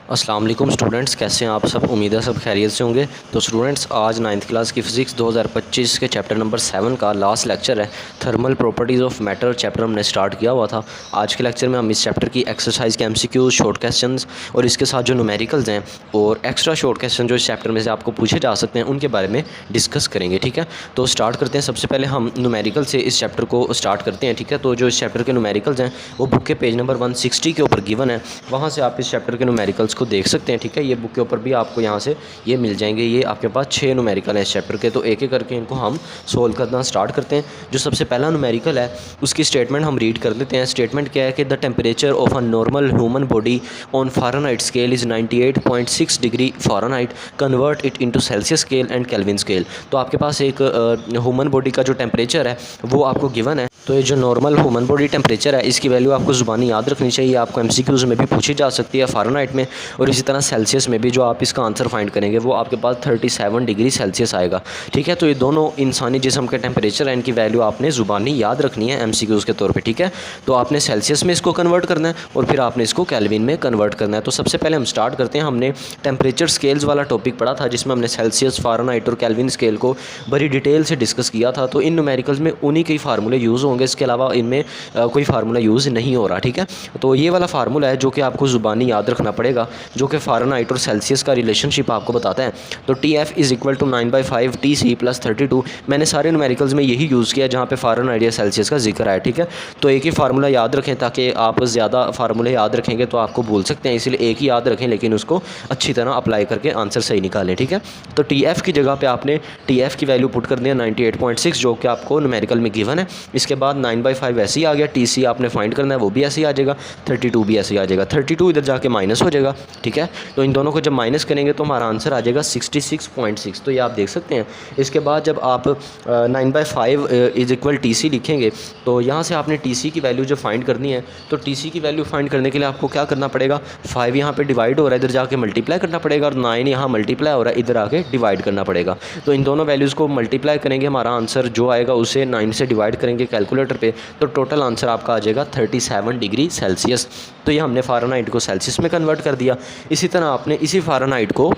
अस्सलाम वालेकुम स्टूडेंट्स, कैसे हैं आप सब। उम्मीद है सब खैरियत से होंगे। तो स्टूडेंट्स, आज 9th क्लास की फ़िज़िक्स 2025 के चैप्टर नंबर 7 का लास्ट लेक्चर है। Thermal properties of matter chapter हमने स्टार्ट किया हुआ था। आज के लेक्चर में हम इस चैप्टर की एक्सरसाइज के MCQs, शॉर्ट क्वेश्चंस और इसके साथ जो न्यूमेरिकल्स हैं और एक्स्ट्रा शॉर्ट क्वेश्चन जो इस चैप्टर में से आपको पूछे जा सकते हैं उनके बारे में डिस्कस करेंगे। ठीक है, तो स्टार्ट करते हैं। सबसे पहले हम न्यूमेरिकल से इस चैप्टर को स्टार्ट करते हैं। ठीक है, तो जो इस चैप्टर के न्यूमेरिकल्स हैं वो बुक के पेज नंबर 160 के ऊपर गिवन है। वहाँ से आप इस चैप्टर के न्यूमेरिकल्स को देख सकते हैं। ठीक है, ये बुक के ऊपर भी आपको यहाँ से ये मिल जाएंगे। ये आपके पास 6 न्यूमेरिकल है इस चैप्टर के, तो एक एक करके इनको हम सोल्व करना स्टार्ट करते हैं। जो सबसे पहला न्यूमेरिकल है उसकी स्टेटमेंट हम रीड कर लेते हैं। स्टेटमेंट क्या है कि the temperature of a normal human body on Fahrenheit scale is 98.6 degree Fahrenheit, convert it into Celsius scale and kelvin scale. तो आपके पास एक ह्यूमन बॉडी का जो टेम्परेचर है वो आपको गिवन है। तो ये जो नॉर्मल ह्यूमन बॉडी टेम्परेचर है इसकी वैल्यू आपको ज़ुबानी याद रखनी चाहिए। आपको MCQs में भी पूछी जा सकती है फ़ारेनहाइट में, और इसी तरह सेल्सियस में भी। जो आप इसका आंसर फाइंड करेंगे वो आपके पास 37 डिग्री सेल्सियस आएगा। ठीक है, तो ये दोनों इंसानी जिस्म के टेम्परेचर हैं, इनकी वैल्यू आपने ज़ुबानी याद रखनी है MCQs के तौर पे। ठीक है, तो आपने सेल्सियस में इसको कन्वर्ट करना है और फिर आपने इसको केल्विन में कन्वर्ट करना है। तो सबसे पहले हम स्टार्ट करते हैं। हमने टेम्परेचर स्केल्स वाला टॉपिक पढ़ा था जिसमें हमने सेल्सियस, फ़ारेनहाइट और केल्विन स्केल को बड़ी डिटेल से डिस्कस किया था। तो इन न्यूमेरिकल्स में उन्हीं के फार्मूले यूज़ होंगे, इसके अलावा इनमें कोई फार्मूला यूज़ नहीं हो रहा। ठीक है, तो ये वाला फार्मूला है जो कि आपको ज़ुबानी याद रखना पड़ेगा, जो कि फ़ारेनहाइट और सेल्सियस का रिलेशनशिप आपको बताता है। तो TF is equal to 9/5 TC + 32। मैंने सारे न्यूमेरिकल्स में यही यूज़ किया जहाँ पे फ़ारेनहाइट या सेल्सियस का जिक्र है। ठीक है, तो एक ही फार्मूला याद रखें, ताकि आप ज़्यादा फार्मूले याद रखेंगे तो आपको भूल सकते हैं, इसलिए एक ही याद रखें लेकिन उसको अच्छी तरह अप्लाई करके आंसर सही निकालें। ठीक है, तो TF की जगह पर आपने TF की वैल्यू पुट कर दिया 98.6, जो कि आपको न्यूमेरिकल में गिवन है। इसके बाद 9/5 ऐसे ही आ गया। TC आपने फाइंड करना है, वो भी ऐसे ही आ जाएगा। 32 भी ऐसे ही आ जाएगा। 32 इधर जाके माइनस हो जाएगा। ठीक है, तो इन दोनों को जब माइनस करेंगे तो हमारा आंसर आ जाएगा 66.6। तो ये आप देख सकते हैं। इसके बाद जब आप 9/5 इज़ इक्वल TC लिखेंगे तो यहाँ से आपने TC की वैल्यू जो फाइंड करनी है, तो TC की वैल्यू फाइंड करने के लिए आपको क्या करना पड़ेगा, 5 यहाँ पे डिवाइड हो रहा है, इधर जाके मल्टीप्लाई करना पड़ेगा, और 9 यहाँ मल्टीप्लाई हो रहा है, इधर आके डिवाइड करना पड़ेगा। तो इन दोनों वैल्यूज़ को मल्टीप्लाई करेंगे, हमारा आंसर जो आएगा उसे 9 से डिवाइड करेंगे कैलकुलेटर पे, तो टोटल आंसर आपका आ जाएगा 37 डिग्री सेल्सियस। तो ये हमने फ़ारेनहाइट को सेल्सियस में कन्वर्ट कर दिया। इसी तरह आपने इसी फ़ारेनहाइट को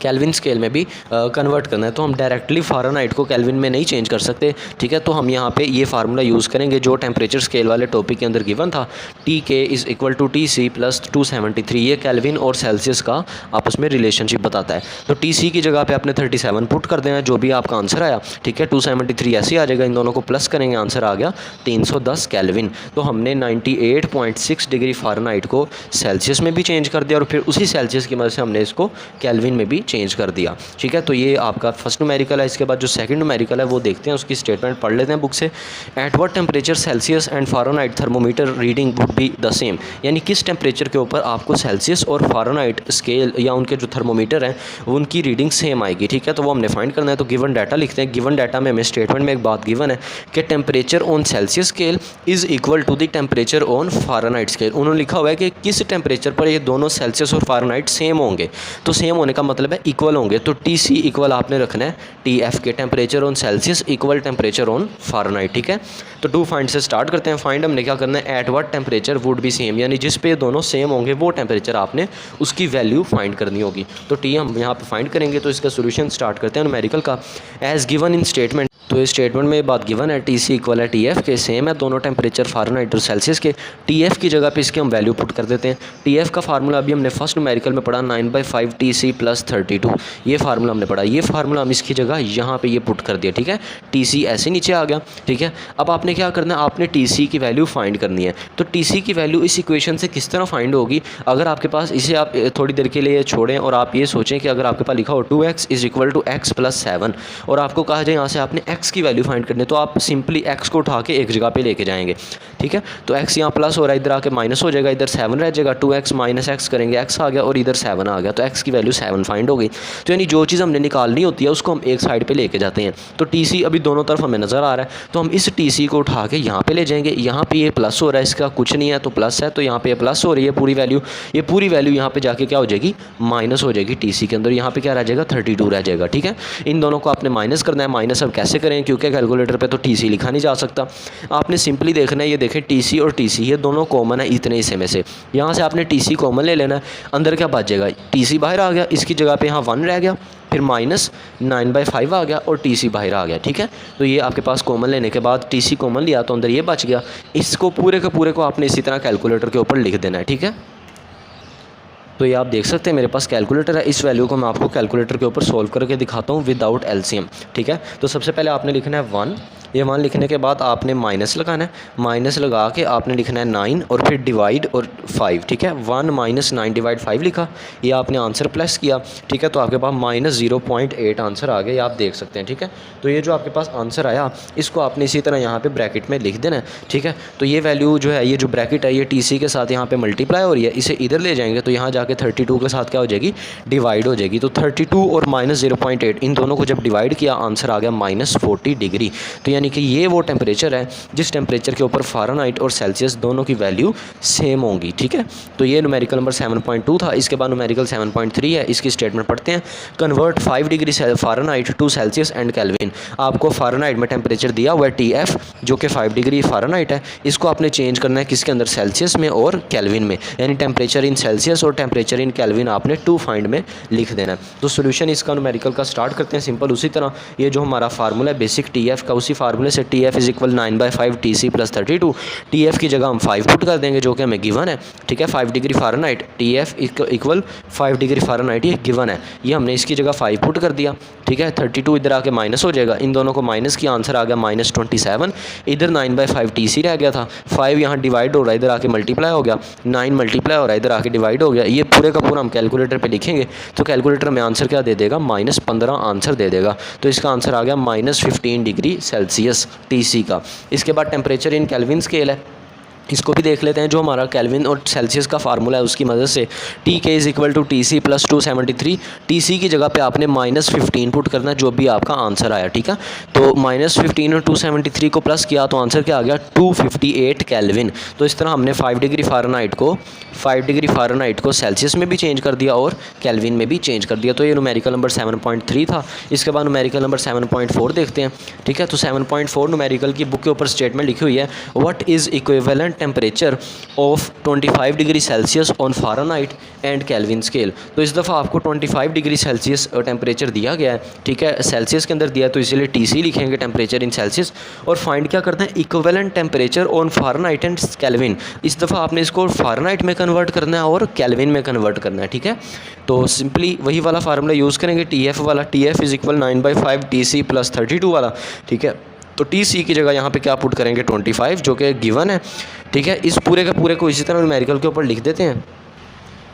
केल्विन स्केल में भी कन्वर्ट करना है। तो हम डायरेक्टली फ़ारेनहाइट को केल्विन में नहीं चेंज कर सकते। ठीक है, तो हम यहाँ पे ये फार्मूला यूज़ करेंगे जो टेम्परेचर स्केल वाले टॉपिक के अंदर गिवन था। TK is equal to TC + 273। ये केल्विन और सेल्सियस का आपस में रिलेशनशिप बताता है। तो TC की जगह पे आपने 37 पुट कर देना, जो भी आपका आंसर आया। ठीक है, 273 ऐसे ही आ जाएगा। इन दोनों को प्लस करेंगे, आंसर आ गया 310 केल्विन। तो हमने 98.6 डिग्री फ़ारेनहाइट को सेल्सियस में भी चेंज कर दिया, और फिर उसी सेल्सियस की मदद से हमने इसको केल्विन में भी चेंज कर दिया। ठीक है, तो ये आपका फर्स्ट न्यूमेरिकल है। इसके बाद जो सेकंड न्यूमेरिकल है वो देखते हैं, उसकी स्टेटमेंट पढ़ लेते हैं बुक से। At what temperature Celsius and Fahrenheit thermometer reading would be the same. यानी किस टेम्परेचर के ऊपर आपको सेल्सियस और फ़ारेनहाइट स्केल या उनके जो थर्मोमीटर हैं उनकी रीडिंग सेम आएगी। ठीक है, तो वो हमने फाइंड करना है। तो गिवन डाटा लिखते हैं। गिवन डाटा में हमें स्टेटमेंट में एक बात गिवन है कि temperature on Celsius scale is equal to the temperature on Fahrenheit scale. उन्होंने लिखा हुआ है कि किस टेम्परेचर पर ये दोनों सेल्सियस और फ़ारेनहाइट सेम होंगे। तो सेम होने का मतलब है इक्वल होंगे। तो TC इक्वल आपने रखना है TF के, temperature on Celsius equal temperature on Fahrenheit. ठीक है, तो डू फाइंड से स्टार्ट करते हैं। फाइंड हमने क्या करना है, at what temperature would be same, यानी जिस पे दोनों सेम होंगे वो टेम्परेचर आपने उसकी वैल्यू फाइंड करनी होगी। तो T हम यहाँ पे फाइंड करेंगे। तो इसका सोल्यूशन स्टार्ट करते हैं न्यूमेरिकल का। एज़ गिवन इन स्टेटमेंट, तो इस स्टेटमेंट में ये बात गिवन है TC इक्वल है TF के, सेम है दोनों टेम्परेचर फ़ारेनहाइट और सेल्सियस के। TF की जगह पे इसकी हम वैल्यू पुट कर देते हैं। TF का फार्मूला अभी हमने फर्स्ट न्यूमेरिकल में पढ़ा, 9/5 TC + 32। ये फार्मूला हमने पढ़ा। ये फार्मूला हम इसकी जगह यहाँ पे ये पुट कर दिया। ठीक है, TC ऐसे नीचे आ गया। ठीक है, अब आपने क्या करना है, आपने TC की वैल्यू फाइंड करनी है। तो TC की वैल्यू इस इक्वेशन से किस तरह फाइंड होगी, अगर आपके पास इसे आप थोड़ी देर के लिए छोड़ें और आप ये सोचें कि अगर आपके पास लिखा हो 2x is equal to x + 7 और आपको कहा जाए यहाँ से आपने x की वैल्यू फाइंड करनी है, तो आप सिंपली x को उठा के एक जगह पे लेके जाएंगे। ठीक है, तो x यहाँ प्लस हो रहा है, इधर आके माइनस हो जाएगा, इधर 7 रह जाएगा। 2x - x करेंगे, x आ गया और इधर 7 आ गया, तो x की वैल्यू 7 फाइंड हो गई। तो यानी जो चीज़ हमने निकालनी होती है उसको हम एक साइड पे लेके जाते हैं। तो TC अभी दोनों तरफ हमें नज़र आ रहा है, तो हम इस TC को उठा के यहाँ पे ले जाएंगे। यहाँ पे ये प्लस हो रहा है, इसका कुछ नहीं है तो प्लस है, तो यहाँ पे प्लस हो रही है पूरी वैल्यू। ये पूरी वैल्यू यहाँ पे जाके क्या हो जाएगी, माइनस हो जाएगी TC के अंदर। यहाँ पे क्या रह जाएगा, 32 रह जाएगा। ठीक है, इन दोनों को आपने माइनस करना है। माइनस अब कैसे करें क्योंकि कैलकुलेटर पे तो टीसी लिखा नहीं जा सकता। आपने सिंपली देखना है, ये देखें टीसी और टीसी ये दोनों कॉमन है इतने हिस्से में से। यहाँ से आपने टीसी कॉमन ले लेना है, अंदर क्या बच जाएगा, टीसी बाहर आ गया, इसकी जगह पे यहाँ 1 रह गया, फिर -9/5 आ गया और टीसी बाहर आ गया। ठीक है, तो ये आपके पास कॉमन लेने के बाद टीसी कॉमन लिया तो अंदर ये बच गया। इसको पूरे के पूरे को आपने इसी तरह कैलकुलेटर के ऊपर लिख देना है। ठीक है, तो ये आप देख सकते हैं मेरे पास कैलकुलेटर है, इस वैल्यू को मैं आपको कैलकुलेटर के ऊपर सोल्व करके दिखाता हूँ विदाउट एलसीएम। ठीक है, तो सबसे पहले आपने लिखना है 1, ये 1 लिखने के बाद आपने माइनस लगाना है, माइनस लगा के आपने लिखना है 9 और फिर डिवाइड और 5। ठीक है, 1 - 9 / 5 लिखा, ये आपने आंसर प्लस किया। ठीक है, तो आपके पास -0.8 आंसर आ गया, ये आप देख सकते हैं। ठीक है, तो ये जो आपके पास आंसर आया इसको आपने इसी तरह यहाँ पे ब्रैकेट में लिख देना है। ठीक है, तो ये वैल्यू जो है, ये जो ब्रैकेट है ये टीसी के साथ यहाँ पे मल्टीप्लाई हो रही है, इसे इधर ले जाएंगे तो यहाँ जाके 32 के साथ क्या हो जाएगी, डिवाइड हो जाएगी। तो 32 और -0.8 इन दोनों को जब डिवाइड किया आंसर आ गया -40 डिग्री। तो यानी कि ये वो टेम्परेचर है जिस टेम्परेचर के ऊपर फ़ारेनहाइट और सेल्सियस दोनों की वैल्यू सेम होंगी। ठीक है, तो ये न्यूमेरिकल नंबर 7.2 था। इसके बाद न्यूमेरिकल 7.3 है, इसकी स्टेटमेंट पढ़ते हैं। Convert 5 degree Fahrenheit to Celsius and Kelvin. आपको फ़ारेनहाइट में टेम्परेचर दिया हुआ है TF जो कि 5 डिग्री फ़ारेनहाइट है, इसको आपने चेंज करना है किसके अंदर, सेल्सियस में और केल्विन में, यानी टेम्परेचर इन सेल्सियस और टेम्परेचर इन केल्विन आपने टू फाइंड में लिख देना है। तो सोल्यूशन इसका न्यूमेरिकल का स्टार्ट करते हैं सिंपल उसी तरह। ये जो हमारा फार्मूला है बेसिक TF का, उसी फार्मूले से TF = 9/5 TC + 32। TF की जगह हम 5 पुट कर देंगे जो कि हमें गिवन है। ठीक है, 5 degree Fahrenheit, TF = 5 degree Fahrenheit, ये गिवन है, ये हमने इसकी जगह 5 पुट कर दिया। ठीक है, 32 इधर आके माइनस हो जाएगा, इन दोनों को माइनस किया, आंसर आ गया -27। इधर 9/5 TC रह गया था, 5 यहाँ डिवाइड हो रहा है, इधर आके मल्टीप्लाई हो गया, 9 मल्टीप्लाई हो रहा है, इधर आके डिवाइड हो गया। ये पूरे का पूरा हम कैलकुलेटर पे लिखेंगे तो कैलकुलेटर में आंसर क्या दे देगा, -15 आंसर दे देगा। तो इसका आंसर आ गया -15 डिग्री सेल्सियस TC का। इसके बाद टेम्परेचर इन केल्विन स्केल है, इसको भी देख लेते हैं। जो हमारा केल्विन और सेल्सियस का फार्मूला है उसकी मदद से TK = TC + 273। TC की जगह पे आपने -15 पुट करना है जो भी आपका आंसर आया। ठीक है, तो -15 और 273 को प्लस किया तो आंसर क्या आ गया, 258 केल्विन। तो इस तरह हमने 5 डिग्री फ़ारेनहाइट को सेल्सियस में भी चेंज कर दिया और केल्विन में भी चेंज कर दिया। तो ये न्यूमेरिकल नंबर 7.3 था। इसके बाद न्यूमेरिकल नंबर 7.4 देखते हैं। ठीक है, तो 7.4 न्यूमेरिकल की बुक के ऊपर स्टेटमेंट लिखी हुई है, what is equivalent temperature of 25 degree Celsius on Fahrenheit and kelvin scale. तो इस दफ़ा आपको 25 डिग्री सेल्सियस टेम्परेचर दिया गया है। ठीक है, सेल्सियस के अंदर दिया है तो इसीलिए TC लिखेंगे, टेम्परेचर इन सेल्सियस, और फाइंड क्या करना है, equivalent temperature on Fahrenheit and kelvin. इस दफ़ा आपने इसको फ़ारेनहाइट में कन्वर्ट करना है और केल्विन में कन्वर्ट करना है। ठीक है, तो सिंपली वही वाला फार्मूला यूज़ करेंगे, TF वाला, TF = 9/5 TC + 32 वाला। ठीक है, तो TC की जगह यहाँ पे क्या पुट करेंगे, 25 जो कि गिवन है। ठीक है, इस पूरे के पूरे को इसी तरह न्यूमेरिकल के ऊपर लिख देते हैं।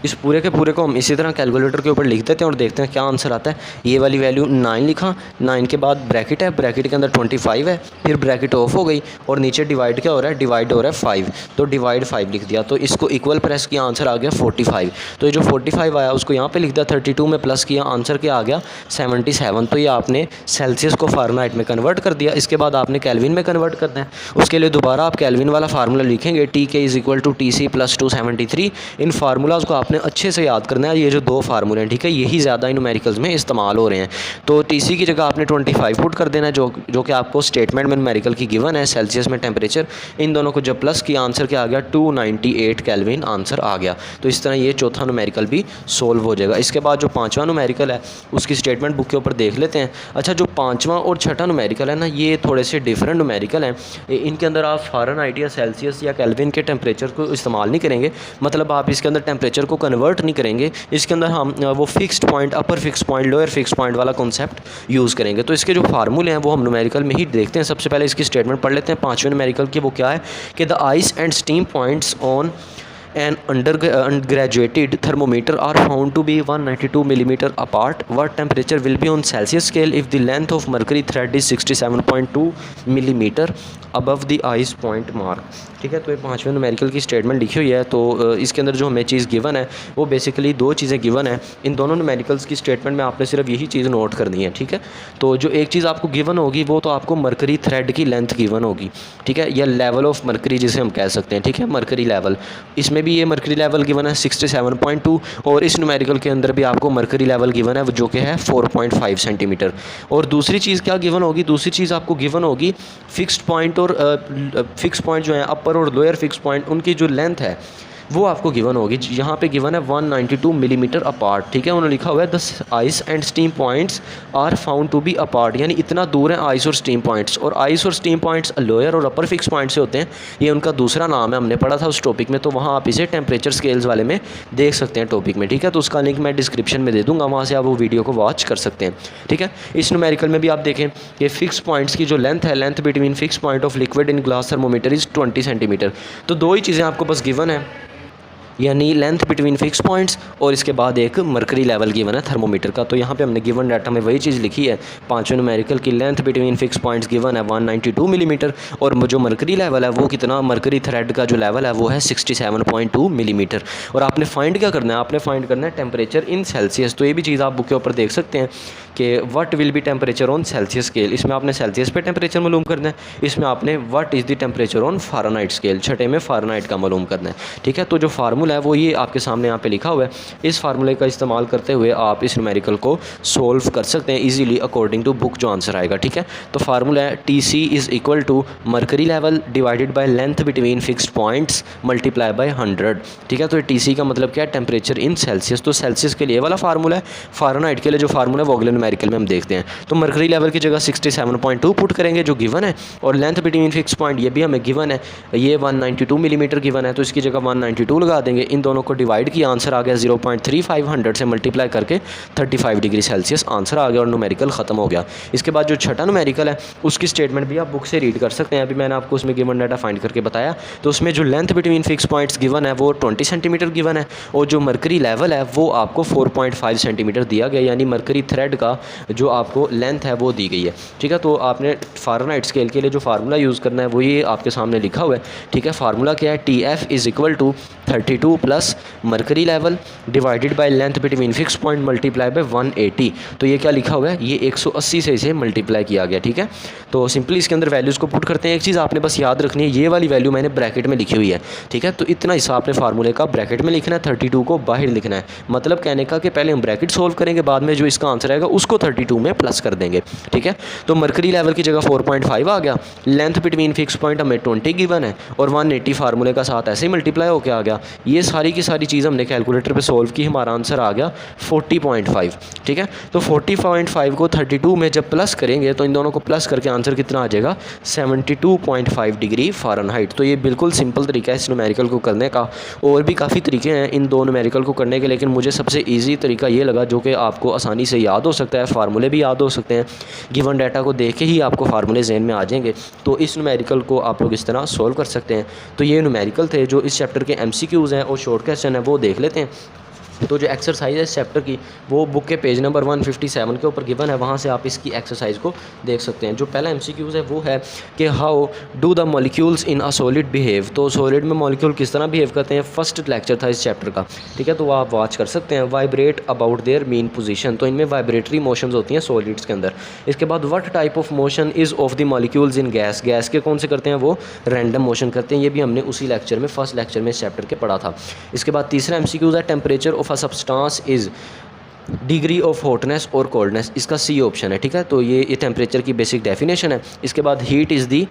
इस पूरे के पूरे को हम इसी तरह कैलकुलेटर के ऊपर लिख देते हैं और देखते हैं क्या आंसर आता है। ये वाली वैल्यू 9 लिखा, 9 के बाद ब्रैकेट है, ब्रैकेट के अंदर 25 है, फिर ब्रैकेट ऑफ हो गई और नीचे डिवाइड क्या हो रहा है, डिवाइड हो रहा है 5, तो डिवाइड 5 लिख दिया। तो इसको इक्वल प्रेस किया, आंसर आ गया 45। तो ये जो 45 आया उसको यहाँ पे लिख दिया, 32 में प्लस किया, आंसर क्या आ गया 77। तो ये आपने सेल्सियस को फ़ारेनहाइट में कन्वर्ट कर दिया। इसके बाद आपने केल्विन में कन्वर्ट करना है, उसके लिए दोबारा आप केल्विन वाला फार्मूला लिखेंगे, TK = TC + 273। इन फार्मूलाज को आपने अच्छे से याद करना है, ये जो दो फार्मूले हैं। ठीक है, यही ज़्यादा न्यूमेरिकल्स में इस्तेमाल हो रहे हैं। तो TC की जगह आपने 25 पुट कर देना है जो कि आपको स्टेटमेंट में न्यूमेरिकल की गिवन है, सेल्सियस में टेम्परेचर। इन दोनों को जब प्लस किया आंसर क्या आ गया, 298 केल्विन आंसर आ गया। तो इस तरह ये चौथा न्यूमेरिकल भी सोल्व हो जाएगा। इसके बाद जो पाँचवा न्यूमेरिकल है उसकी स्टेटमेंट बुक के ऊपर देख लेते हैं। अच्छा, जो पाँचवा और छठा न्यूमेरिकल है ना, ये थोड़े से डिफरेंट न्यूमेरिकल हैं। इनके अंदर आप फ़ारेनहाइट या सेल्सियस या केल्विन के टेम्परेचर को इस्तेमाल नहीं करेंगे, मतलब आप इसके अंदर टेम्परेचर को कन्वर्ट नहीं करेंगे। इसके अंदर हम वो fixed point, upper fix point, lower fix point वाला कॉन्सेप्ट यूज़ करेंगे। तो इसके जो फार्मूले हैं वो हम न्यूमेरिकल में ही देखते हैं। सबसे पहले इसकी स्टेटमेंट पढ़ लेते हैं पाँचवें न्यूमेरिकल की। वो क्या है कि the ice and steam points on an undergraduated thermometer are found to be 192 mm apart. What temperature will be on Celsius scale if the length of mercury thread is 67.2 mm? Above the ice point mark. ठीक है, तो ये 5वें numerical की statement लिखी हुई है। तो इसके अंदर जो हमें चीज़ गिवन है वो बेसिकली 2 चीज़ें गिवन है। इन दोनों न्यूमेरिकल्स की स्टेटमेंट में आपने सिर्फ यही चीज़ नोट करनी है। ठीक है, तो जो एक चीज़ आपको गिवन होगी वो तो आपको मरकरी थ्रेड की लेंथ गिवन होगी। ठीक है, या लेवल ऑफ मरकरी जिसे हम कह सकते हैं। ठीक है, मरकरी लेवल, इसमें भी ये मरकरी लेवल गिवन है 67.2, और इस न्यूमेरिकल के अंदर भी आपको मरकरी लेवल गिवन है जो कि है 4.5 सेंटीमीटर। और दूसरी चीज़ क्या गिवन होगी, दूसरी चीज़ आपको गिवन होगी फिक्स्ड पॉइंट, और फिक्स पॉइंट जो है अपर और लोअर फिक्स पॉइंट, उनकी जो लेंथ है वो आपको गिवन होगी। यहाँ पे गिवन है 192 मिलीमीटर अपार्ट। ठीक है, उन्होंने लिखा हुआ है the ice and steam points are found to be apart, यानी इतना दूर है आइस और स्टीम पॉइंट्स। और आइस और स्टीम पॉइंट्स लोअर और अपर फिक्स पॉइंट से होते हैं, ये उनका दूसरा नाम है, हमने पढ़ा था उस टॉपिक में। तो वहाँ आप इसे टेम्परेचर स्केल्स वाले में देख सकते हैं टॉपिक में। ठीक है, तो उसका लिंक मैं डिस्क्रिप्शन में दे दूँगा, वहाँ से आप वो वीडियो को वॉच कर सकते हैं। ठीक है, इस न्यूमेरिकल में भी आप देखें कि फिक्स पॉइंट्स की जो लेंथ है, length between fix point of liquid in glass thermometer is 20 centimetre. तो 2 ही चीज़ें आपको बस गिवन है, यानी लेंथ बिटवीन फिक्स पॉइंट्स और इसके बाद एक मरकरी लेवल गिवन है थर्मोमीटर का। तो यहाँ पे हमने गिवन डाटा में वही चीज़ लिखी है। 5वें न्यूमेरिकल की length between fix points given है 192 मिलीमीटर, और जो मरकरी लेवल है वो कितना, मरकरी थ्रेड का जो लेवल है वो है 67.2 मिलीमीटर। और आपने फाइंड क्या करना है, आपने फाइंड करना है टेम्परेचर इन सेल्सियस। तो ये भी चीज़ आप बुक के ऊपर देख सकते हैं कि what will be temperature on Celsius scale. इसमें आपने सेल्सियस पे टेम्परेचर मालूम करना है, इसमें आपने what is the temperature on Fahrenheit scale, छठे में फ़ारेनहाइट का मालूम करना है। ठीक है, तो जो फार्मूला है वो ये आपके सामने यहाँ पे लिखा हुआ है। इस फार्मूले का इस्तेमाल करते हुए आप इस न्यूमेरिकल को सोल्व कर सकते हैं इजीली अकॉर्डिंग टू बुक जो आंसर आएगा। ठीक है, तो फार्मूला है TC is equal to mercury level divided by length between fixed points multiply by 100। ठीक है, तो TC का मतलब क्या है, टेम्परेचर इन सेल्सियस। तो सेल्सियस के लिए वाला फार्मूला है, फ़ारेनहाइट के लिए जो फार्मूला है वो अगले न्यूमेरिकल में हम देखते हैं। तो मरकरी लेवल की जगह 67.2 पुट करेंगे जो गिवन है, और लेंथ बिटवीन फिक्स पॉइंट ये भी हमें गिवन है, ये 192 मिलीमीटर गिवन है, तो इसकी जगह 192 लगा देंगे। इन दोनों को डिवाइड किया, आंसर आ गया 0.35, 100 से मल्टीप्लाई करके 35 डिग्री सेल्सियस आंसर आ गया, और न्यूमेरिकल ख़त्म हो गया। इसके बाद जो छठा न्यूमेरिकल है उसकी स्टेटमेंट भी आप बुक से रीड कर सकते हैं। अभी मैंने आपको उसमें गिवन डाटा फाइंड करके बताया। तो उसमें जो length between fix points given है वो 20 सेंटीमीटर गिवन है, और जो मरकरी लेवल है वो आपको 4.5 सेंटीमीटर दिया गया, यानी मरकरी थ्रेड का जो आपको लेंथ है वो दी गई है। ठीक है, तो आपने फ़ारेनहाइट स्केल के लिए जो फार्मूला यूज़ करना है वो ये आपके सामने लिखा हुआ है। ठीक है, फार्मूला क्या है, TF is equal to 32 plus mercury level divided by length between fix point multiply by 180। तो ये क्या लिखा हुआ है, ये 180 से इसे मल्टीप्लाई किया गया। ठीक है, तो सिंपली इसके अंदर वैल्यूज़ को पुट करते हैं। एक चीज़ आपने बस याद रखनी है, ये वाली वैल्यू मैंने ब्रैकेट में लिखी हुई है। ठीक है, तो इतना हिस्सा आपने फार्मूले का ब्रैकेट में लिखना है, 32 को बाहर लिखना है। मतलब कहने का कि पहले हम ब्रैकेट सोल्व करेंगे, बाद में जो इसका आंसर आएगा उसको 32 में प्लस कर देंगे। ठीक है, तो मरकरी लेवल की जगह 4.5 आ गया, लेंथ बिटवीन फिक्स पॉइंट हमें 20 गिवन है, और 180 फार्मूले का साथ ऐसे ही मल्टीप्लाई होकर आ गया। ये सारी की सारी चीज़ हमने कैलकुलेटर पे सोल्व की, हमारा आंसर आ गया 40.5। ठीक है, तो 40.5 को 32 में जब प्लस करेंगे तो इन दोनों को प्लस करके आंसर कितना आ जाएगा, 72.5 डिग्री फ़ारेनहाइट। तो ये बिल्कुल सिंपल तरीका है इस न्यूमेरिकल को करने का। और भी काफ़ी तरीके हैं इन दो न्यूमेरिकल को करने के, लेकिन मुझे सबसे ईजी तरीका ये लगा जो कि आपको आसानी से याद हो सकता है, फार्मूले भी याद हो सकते हैं, गिवन डाटा को देख के ही आपको फार्मूले जहन में आ जाएंगे। तो इस न्यूमेरिकल को आप लोग इस तरह सोल्व कर सकते हैं। तो ये न्यूमेरिकल थे जो इस चैप्टर के MCQs हैं और शॉर्ट क्वेश्चन है वो देख लेते हैं। तो जो एक्सरसाइज है इस चैप्टर की वो बुक के पेज नंबर 157 के ऊपर गिवन है, वहाँ से आप इसकी एक्सरसाइज को देख सकते हैं। जो पहला MCQs है वो है कि how do the molecules in a solid behave. तो सॉलिड में मॉलिक्यूल किस तरह बिहेव करते हैं, फर्स्ट लेक्चर था इस चैप्टर का। ठीक है, तो आप वॉच कर सकते हैं। Vibrate about their mean position, तो इनमें वाइब्रेटरी मोशंस होती हैं सॉलिड्स के अंदर। इसके बाद what type of motion is of the molecules in gas, gas के कौन से करते हैं, वो रैंडम मोशन करते हैं। ये भी हमने उसी लेक्चर में, फर्स्ट लेक्चर में इस चैप्टर के पढ़ा था। इसके बाद तीसरा MCQs है temperature of a substance is degree of hotness और कोल्डनेस, इसका C ऑप्शन है। ठीक है, तो ये टेम्परेचर की बेसिक डेफिनेशन है। इसके बाद हीट इज़ दी,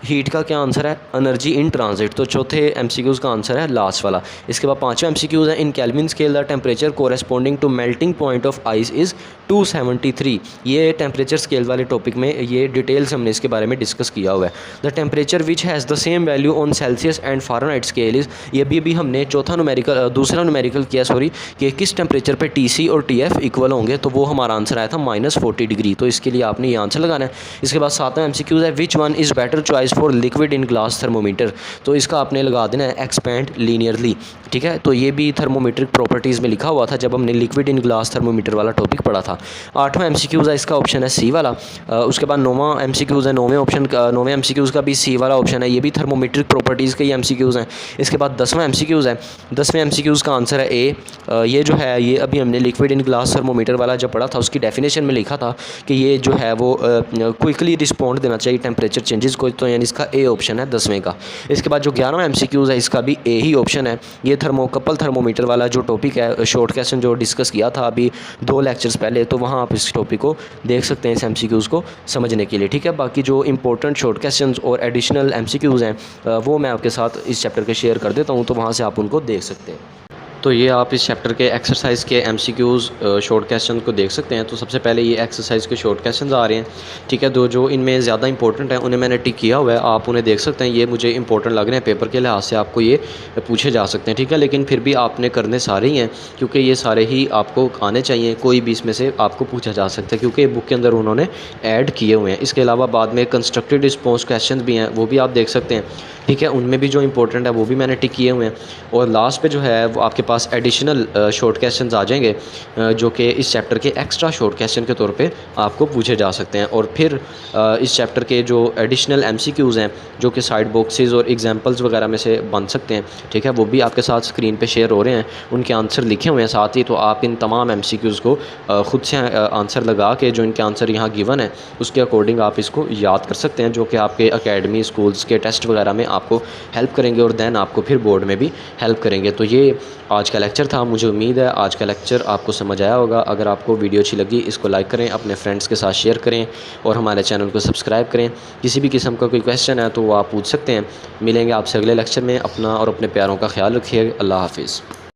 हीट का क्या आंसर है, एनर्जी इन ट्रांजिट। तो चौथे MCQs का आंसर है लास्ट वाला। इसके बाद पांचवा MCQs है in Kelvin scale the temperature corresponding to melting point of ice is 273। ये टेम्परेचर स्केल वाले टॉपिक में ये डिटेल्स हमने इसके बारे में डिस्कस किया हुआ है। The temperature which has the same value on Celsius and Fahrenheit scale is, ये भी हमने चौथा न्यूमेरिकल, दूसरा न्यूमेरिकल किया सॉरी, कि किस टेम्परेचर पे TC और TF इक्वल होंगे। तो वो हमारा आंसर आया था -40 डिग्री। तो इसके लिए आपने ये आंसर लगाना है। इसके बाद सातवां MCQs है which one is better choice for liquid in glass thermometer. तो इसका आपने लगा देना है एक्सपैंड लीनियरली। ठीक है। तो ये भी थर्मोमीट्रिक प्रॉपर्टीज़ में लिखा हुआ था जब हमने लिक्विड इन ग्लास थर्मोमीटर वाला टॉपिक पढ़ा था। 8वां एमसीक्यूज़ है, इसका ऑप्शन है सी वाला। उसके बाद 9वां एमसीक्यूज़ है, 9वें एमसीक्यूज़ का भी सी वाला ऑप्शन है, ये भी थर्मोमीट्रिक प्रॉपर्टीज़ के ही एमसीक्यूज़ हैं। इसके बाद 10वां एमसीक्यूज़ है, 10वें एमसीक्यूज़ का आंसर है ए। ये जो है ये अभी हमने लिक्विड इन ग्लास थर्मोमीटर वाला जब पढ़ा था उसकी डेफिनेशन में लिखा था कि ये जो है वो क्विकली रिस्पॉन्ड देना चाहिए टेम्परेचर चेंजेस को, तो यानी इसका ए ऑप्शन है 10वें का। इसके बाद जो 11वां एमसीक्यूज़ है इसका भी ए ही ऑप्शन है। ये कपल थर्मोमीटर वाला जो टॉपिक है, शॉर्ट क्वेश्चन जो डिस्कस किया था अभी 2 लेक्चर्स पहले, तो वहाँ आप इस टॉपिक को देख सकते हैं इस एमसीक्यूज़ को समझने के लिए। ठीक है, बाकी जो इंपॉर्टेंट शॉर्ट क्वेश्चंस और एडिशनल एमसीक्यूज़ हैं वो मैं आपके साथ इस चैप्टर के शेयर कर देता हूँ, तो वहाँ से आप उनको देख सकते हैं। तो ये आप इस चैप्टर के एक्सरसाइज के एमसीक्यूज़ शॉर्ट क्वेश्चन को देख सकते हैं। तो सबसे पहले ये एक्सरसाइज के शॉर्ट क्वेश्चंस आ रहे हैं। ठीक है, जो इनमें ज़्यादा इंपॉर्टेंट है उन्हें मैंने टिक किया हुआ है, आप उन्हें देख सकते हैं। ये मुझे इंपॉर्टेंट लग रहे हैं, पेपर के लिहाज से आपको ये पूछे जा सकते हैं। ठीक है, लेकिन फिर भी आपने करने सारे ही हैं क्योंकि ये सारे ही आपको आने चाहिए, कोई भी इसमें से आपको पूछा जा सकता है क्योंकि बुक के अंदर उन्होंने ऐड किए हुए हैं। इसके अलावा बाद में कंस्ट्रक्टेड रिस्पॉन्स क्वेश्चन भी हैं, वो भी आप देख सकते हैं। ठीक है, उनमें भी जो इंपॉर्टेंट है वो भी मैंने टिक किए हुए हैं। और लास्ट पे जो है वो आपके पास एडिशनल शॉर्ट क्वेश्चंस आ जाएंगे जो कि इस चैप्टर के एक्स्ट्रा शॉर्ट क्वेश्चन के तौर पे आपको पूछे जा सकते हैं। और फिर इस चैप्टर के जो एडिशनल एमसीक्यूज़ हैं जो कि साइड बॉक्सेस और एग्जांपल्स वगैरह में से बन सकते हैं, ठीक है, वो भी आपके साथ स्क्रीन पे शेयर हो रहे हैं, उनके आंसर लिखे हुए हैं साथ ही। तो आप इन तमाम एमसीक्यूज़ को ख़ुद से आंसर लगा के जो इनके आंसर यहाँ गिवन है उसके अकॉर्डिंग आप इसको याद कर सकते हैं, जो कि आपके अकेडमी स्कूल्स के टेस्ट वगैरह में आपको हेल्प करेंगे और दैन आपको फिर बोर्ड में भी हेल्प करेंगे। तो ये आज का लेक्चर था। मुझे उम्मीद है आज का लेक्चर आपको समझ आया होगा। अगर आपको वीडियो अच्छी लगी इसको लाइक करें, अपने फ्रेंड्स के साथ शेयर करें और हमारे चैनल को सब्सक्राइब करें। किसी भी किस्म का कोई क्वेश्चन है तो वो आप पूछ सकते हैं। मिलेंगे आपसे अगले लेक्चर में। अपना और अपने प्यारों का ख्याल रखिए। अल्लाह हाफिज़।